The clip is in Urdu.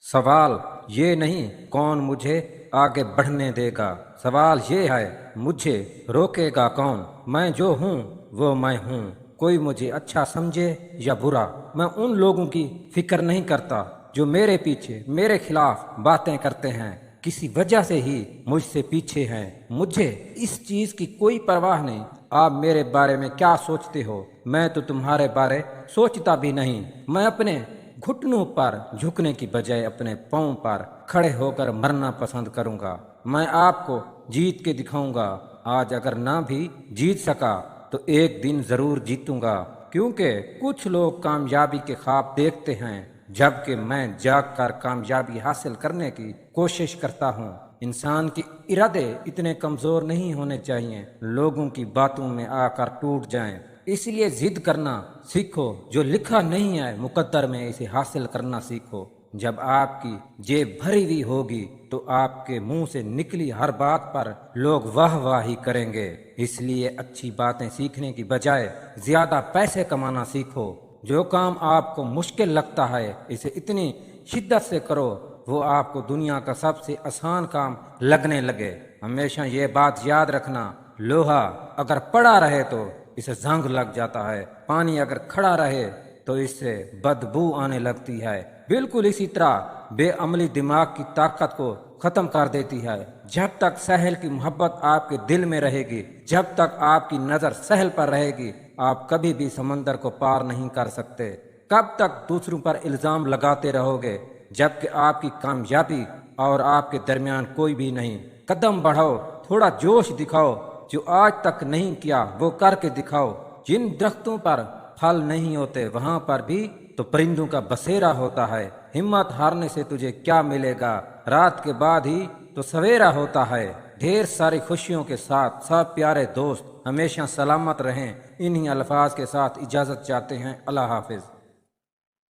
سوال یہ نہیں کون مجھے آگے بڑھنے دے گا، سوال یہ ہے مجھے روکے گا کون؟ میں جو ہوں وہ میں ہوں، کوئی مجھے اچھا سمجھے یا برا، میں ان لوگوں کی فکر نہیں کرتا جو میرے پیچھے میرے خلاف باتیں کرتے ہیں، کسی وجہ سے ہی مجھ سے پیچھے ہیں، مجھے اس چیز کی کوئی پرواہ نہیں آپ میرے بارے میں کیا سوچتے ہو، میں تو تمہارے بارے سوچتا بھی نہیں، میں اپنے گھٹنوں پر جھکنے کی بجائے اپنے پاؤں پر کھڑے ہو کر مرنا پسند کروں گا، میں آپ کو جیت کے دکھاؤں گا، آج اگر نہ بھی جیت سکا تو ایک دن ضرور جیتوں گا، کیونکہ کچھ لوگ کامیابی کے خواب دیکھتے ہیں جبکہ میں جاگ کر کامیابی حاصل کرنے کی کوشش کرتا ہوں۔ انسان کے ارادے اتنے کمزور نہیں ہونے چاہیے لوگوں کی باتوں میں آ کر ٹوٹ جائیں، اس لیے ضد کرنا سیکھو، جو لکھا نہیں ہے مقدر میں اسے حاصل کرنا سیکھو، جب آپ کی جیب بھری ہوئی ہوگی تو آپ کے منہ سے نکلی ہر بات پر لوگ واہ واہی کریں گے، اس لیے اچھی باتیں سیکھنے کی بجائے زیادہ پیسے کمانا سیکھو، جو کام آپ کو مشکل لگتا ہے اسے اتنی شدت سے کرو وہ آپ کو دنیا کا سب سے آسان کام لگنے لگے، ہمیشہ یہ بات یاد رکھنا، لوہا اگر پڑا رہے تو اسے زنگ لگ جاتا ہے، پانی اگر کھڑا رہے تو اس سے بدبو آنے لگتی ہے، بالکل اسی طرح بے عملی دماغ کی طاقت کو ختم کر دیتی ہے، جب تک ساحل کی محبت آپ کے دل میں رہے گی، جب تک آپ کی نظر ساحل پر رہے گی، آپ کبھی بھی سمندر کو پار نہیں کر سکتے، کب تک دوسروں پر الزام لگاتے رہو گے جبکہ آپ کی کامیابی اور آپ کے درمیان کوئی بھی نہیں، قدم بڑھاؤ، تھوڑا جوش دکھاؤ، جو آج تک نہیں کیا وہ کر کے دکھاؤ، جن درختوں پر پھل نہیں ہوتے وہاں پر بھی تو پرندوں کا بسیرا ہوتا ہے، ہمت ہارنے سے تجھے کیا ملے گا، رات کے بعد ہی تو سویرا ہوتا ہے، ڈھیر ساری خوشیوں کے ساتھ سب پیارے دوست ہمیشہ سلامت رہیں، انہی الفاظ کے ساتھ اجازت چاہتے ہیں، اللہ حافظ۔